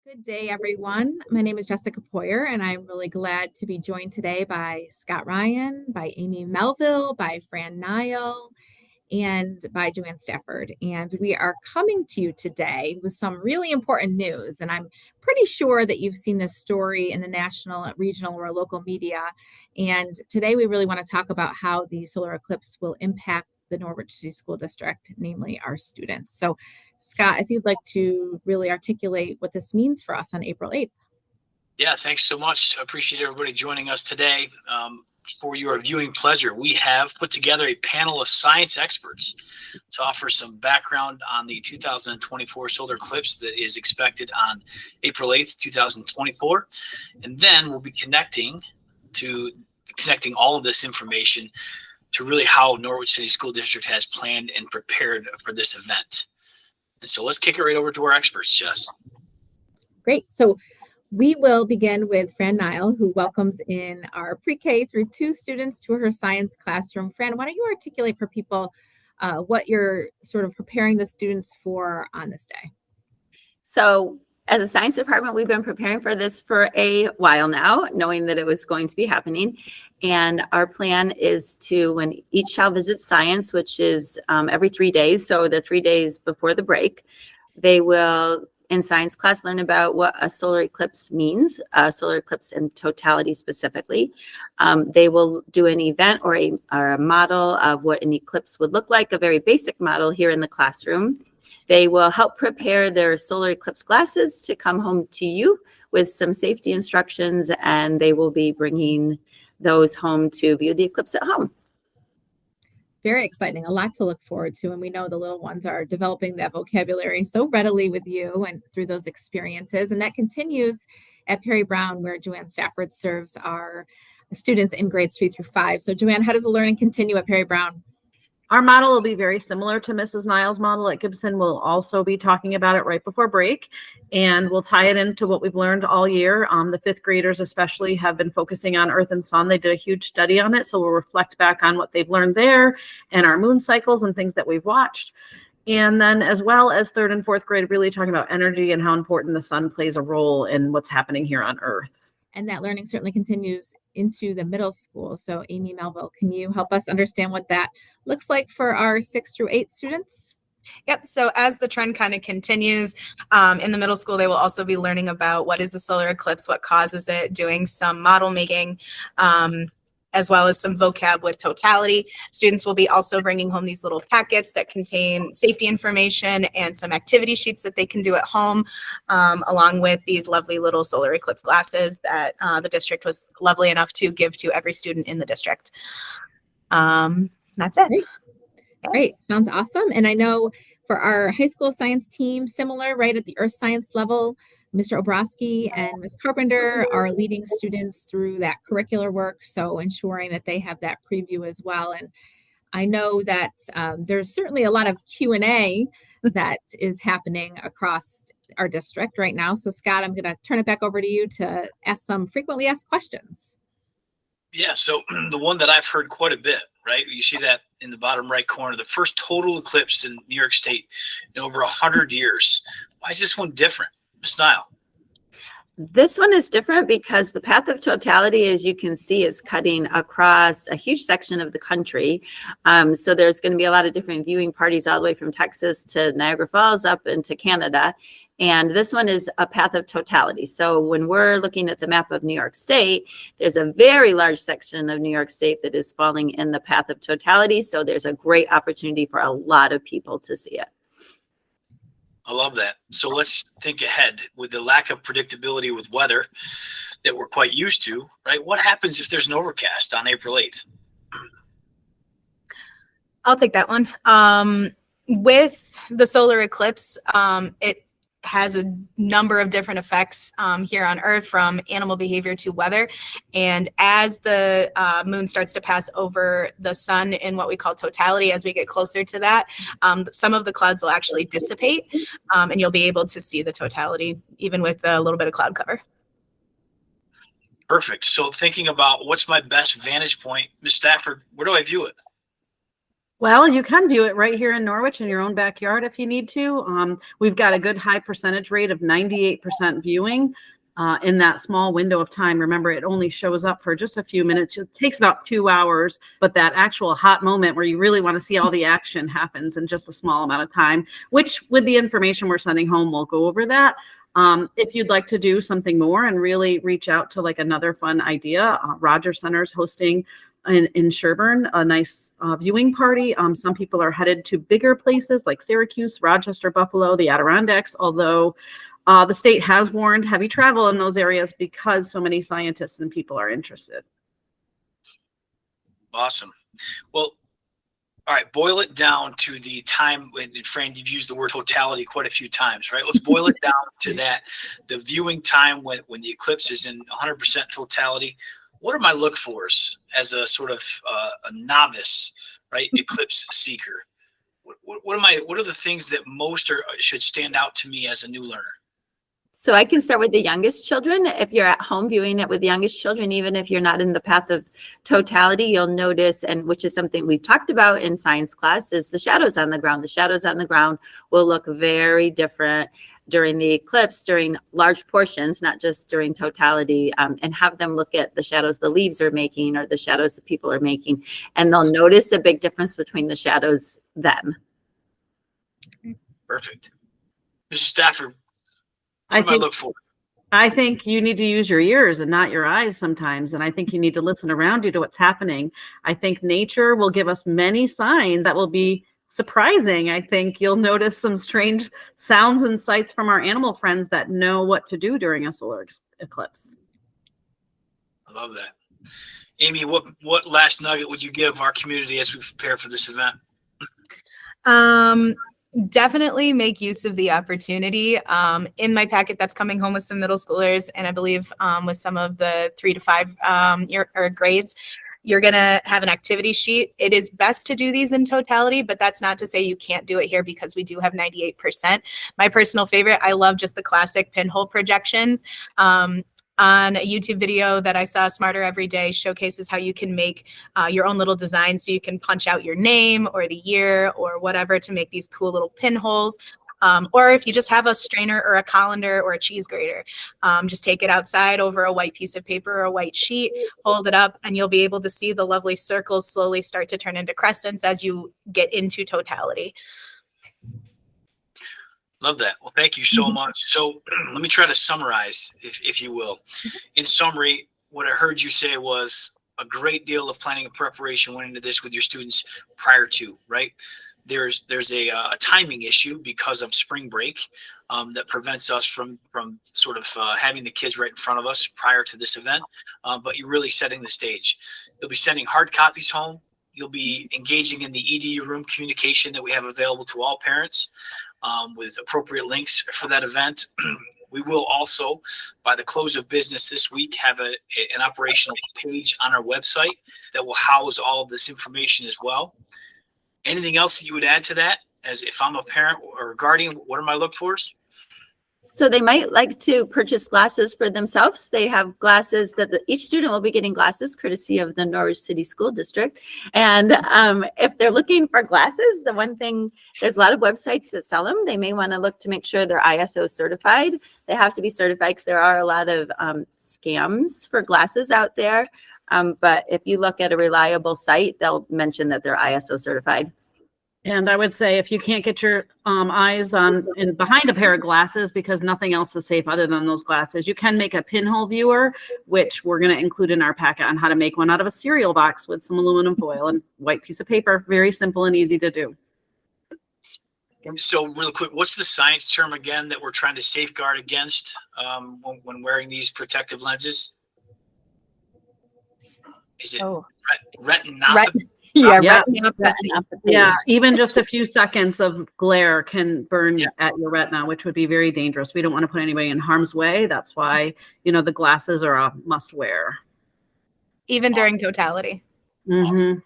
Good day, everyone. My name is Jessica Poyer, and I'm really glad to be joined today by Scott Ryan, by Amy Melville, by Fran Nile, and by Joanne Stafford. And we are coming to you today with some really important news. And I'm pretty sure that you've seen this story in the national, regional, or local media. And today we really want to talk about how the solar eclipse will impact the Norwich City School District, namely our students. So, Scott, if you'd like to really articulate what this means for us on April 8th. Yeah, thanks so much. I appreciate everybody joining us today. For your viewing pleasure, we have put together a panel of science experts to offer some background on the 2024 solar eclipse that is expected on April 8th, 2024. And then we'll be connecting all of this information to really how Norwich City School District has planned and prepared for this event. And so let's kick it right over to our experts, Jess. Great. So we will begin with Fran Nile, who welcomes in our pre-K through 2 students to her science classroom. Fran, why don't you articulate for people what you're sort of preparing the students for on this day? So as a science department, we've been preparing for this for a while now, knowing that it was going to be happening. And our plan is to, when each child visits science, which is every 3 days, so the 3 days before the break, they will, in science class, learn about what a solar eclipse means, a solar eclipse in totality specifically. They will do an event or a model of what an eclipse would look like, a very basic model here in the classroom. They will help prepare their solar eclipse glasses to come home to you with some safety instructions, and they will be bringing those home to view the eclipse at home. Very exciting, a lot to look forward to. And we know the little ones are developing that vocabulary so readily with you and through those experiences. And that continues at Perry Brown, where Joanne Stafford serves our students in grades 3 through 5. So Joanne, how does the learning continue at Perry Brown? Our model will be very similar to Mrs. Niles' model at Gibson. We'll also be talking about it right before break, and we'll tie it into what we've learned all year. The 5th graders especially have been focusing on Earth and Sun. They did a huge study on it, so we'll reflect back on what they've learned there and our moon cycles and things that we've watched. And then as well as 3rd and 4th grade, really talking about energy and how important the sun plays a role in what's happening here on Earth. And that learning certainly continues into the middle school. So Amy Melville, can you help us understand what that looks like for our 6 through 8 students? Yep. So as the trend kind of continues, in the middle school, they will also be learning about what is a solar eclipse, what causes it, doing some model making, as well as some vocab with totality. Students will be also bringing home these little packets that contain safety information and some activity sheets that they can do at home, along with these lovely little solar eclipse glasses that the district was lovely enough to give to every student in the district. That's it. Great. Sounds awesome. And I know for our high school science team, similar, right, at the earth science level, Mr. Obrowski and Ms. Carpenter are leading students through that curricular work, so ensuring that they have that preview as well. And I know that there's certainly a lot of Q&A that is happening across our district right now. So Scott, I'm going to turn it back over to you to ask some frequently asked questions. Yeah, so the one that I've heard quite a bit, right? You see that in the bottom right corner, the first total eclipse in New York State in over 100 years. Why is this one different? Ms. Nile. This one is different because the path of totality, as you can see, is cutting across a huge section of the country. So there's going to be a lot of different viewing parties all the way from Texas to Niagara Falls up into Canada. And this one is a path of totality. So when we're looking at the map of New York State, there's a very large section of New York State that is falling in the path of totality. So there's a great opportunity for a lot of people to see it. I love that. So let's think ahead with the lack of predictability with weather that we're quite used to, right? What happens if there's an overcast on April 8th? I'll take that one. With the solar eclipse, it has a number of different effects here on Earth, from animal behavior to weather. And as the moon starts to pass over the sun in what we call totality, as we get closer to that, some of the clouds will actually dissipate, and you'll be able to see the totality even with a little bit of cloud cover. Perfect. So thinking about what's my best vantage point, Ms. Stafford, where do I view it? Well, you can view it right here in Norwich in your own backyard if you need to. We've got a good high percentage rate of 98% viewing in that small window of time. Remember, it only shows up for just a few minutes. It takes about 2 hours, but that actual hot moment where you really want to see all the action happens in just a small amount of time, which with the information we're sending home, we'll go over that. If you'd like to do something more and really reach out to like another fun idea, Rogers Center's hosting in Sherburne, a nice viewing party. Some people are headed to bigger places like Syracuse, Rochester, Buffalo, the Adirondacks, although the state has warned heavy travel in those areas because so many scientists and people are interested. Awesome. Well, all right, boil it down to the time when, and Fran, you've used the word totality quite a few times, right? Let's boil it down to that, the viewing time when the eclipse is in 100% totality. What are my look-fors as a sort of a novice, right, eclipse seeker? What are the things that most should stand out to me as a new learner? So I can start with the youngest children. If you're at home viewing it with the youngest children, even if you're not in the path of totality, you'll notice, and which is something we've talked about in science class, is the shadows on the ground. The shadows on the ground will look very different during the eclipse, during large portions, not just during totality, and have them look at the shadows the leaves are making or the shadows the people are making. And they'll notice a big difference between the shadows then. Perfect. Mrs. Stafford, what do I look for? I think you need to use your ears and not your eyes sometimes. And I think you need to listen around you to what's happening. I think nature will give us many signs that will be surprising. I think you'll notice some strange sounds and sights from our animal friends that know what to do during a solar eclipse. I love that. Amy, what last nugget would you give our community as we prepare for this event? Definitely make use of the opportunity. In my packet that's coming home with some middle schoolers, and I believe with some of the 3 to 5 grades, you're going to have an activity sheet. It is best to do these in totality, but that's not to say you can't do it here because we do have 98%. My personal favorite, I love just the classic pinhole projections. On a YouTube video that I saw, Smarter Every Day, showcases how you can make your own little design. So you can punch out your name or the year or whatever to make these cool little pinholes. Or if you just have a strainer or a colander or a cheese grater, just take it outside over a white piece of paper or a white sheet, hold it up, and you'll be able to see the lovely circles slowly start to turn into crescents as you get into totality. Love that. Well, thank you so much. So let me try to summarize, if you will. In summary, what I heard you say was a great deal of planning and preparation went into this with your students prior to, right? There's a timing issue because of spring break that prevents us from sort of having the kids right in front of us prior to this event. But you're really setting the stage. You'll be sending hard copies home. You'll be engaging in the EDU room communication that we have available to all parents with appropriate links for that event. We will also, by the close of business this week, have an operational page on our website that will house all of this information as well. Anything else that you would add to that? As if I'm a parent or a guardian, what are my look-fors? So they might like to purchase glasses for themselves. They have glasses that each student will be getting glasses courtesy of the Norwich City School District. And if they're looking for glasses, the one thing, there's a lot of websites that sell them. They may want to look to make sure they're ISO certified. They have to be certified because there are a lot of scams for glasses out there. But if you look at a reliable site, they'll mention that they're ISO certified. And I would say if you can't get your eyes on behind a pair of glasses because nothing else is safe other than those glasses, you can make a pinhole viewer, which we're going to include in our packet on how to make one out of a cereal box with some aluminum foil and white piece of paper. Very simple and easy to do. So really quick, what's the science term again that we're trying to safeguard against when wearing these protective lenses? Is it retinopathy? Yeah, even just a few seconds of glare can burn at your retina, which would be very dangerous. We don't want to put anybody in harm's way. That's why, the glasses are a must wear. Even during totality. Mm-hmm.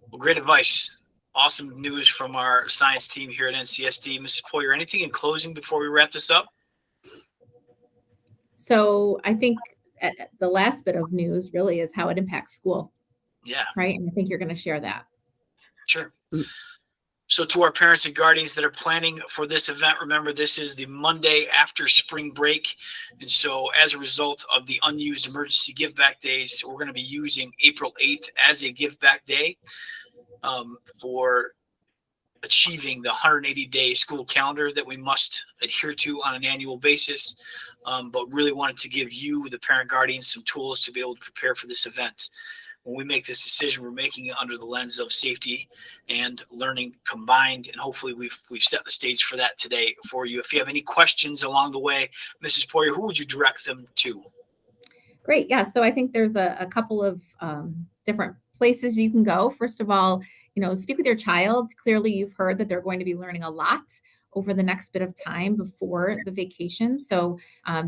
Well, great advice. Awesome news from our science team here at NCSD. Mrs. Poyer, anything in closing before we wrap this up? So I think the last bit of news really is how it impacts school. Yeah. Right. And I think you're going to share that. Sure. Mm. So to our parents and guardians that are planning for this event, remember this is the Monday after spring break. And so as a result of the unused emergency give back days, we're going to be using April 8th as a give back day for achieving the 180-day school calendar that we must adhere to on an annual basis. But really wanted to give you, the parent guardians, some tools to be able to prepare for this event. When we make this decision, we're making it under the lens of safety and learning combined, and hopefully we've set the stage for that today for you. If you have any questions along the way, Mrs. Poirier, who would you direct them to? Great. Yeah. So I think there's a couple of different places you can go. First of all, speak with your child. Clearly, you've heard that they're going to be learning a lot over the next bit of time before the vacation. So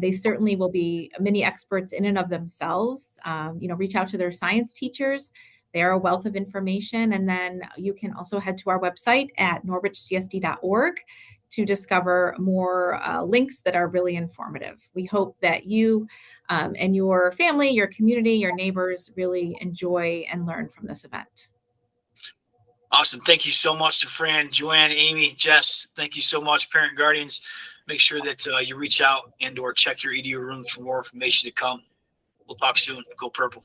they certainly will be mini experts in and of themselves. Reach out to their science teachers. They're a wealth of information. And then you can also head to our website at norwichcsd.org to discover more links that are really informative. We hope that you and your family, your community, your neighbors really enjoy and learn from this event. Awesome. Thank you so much to Fran, Joanne, Amy, Jess. Thank you so much, parent guardians. Make sure that you reach out and or check your EDU rooms for more information to come. We'll talk soon. Go Purple.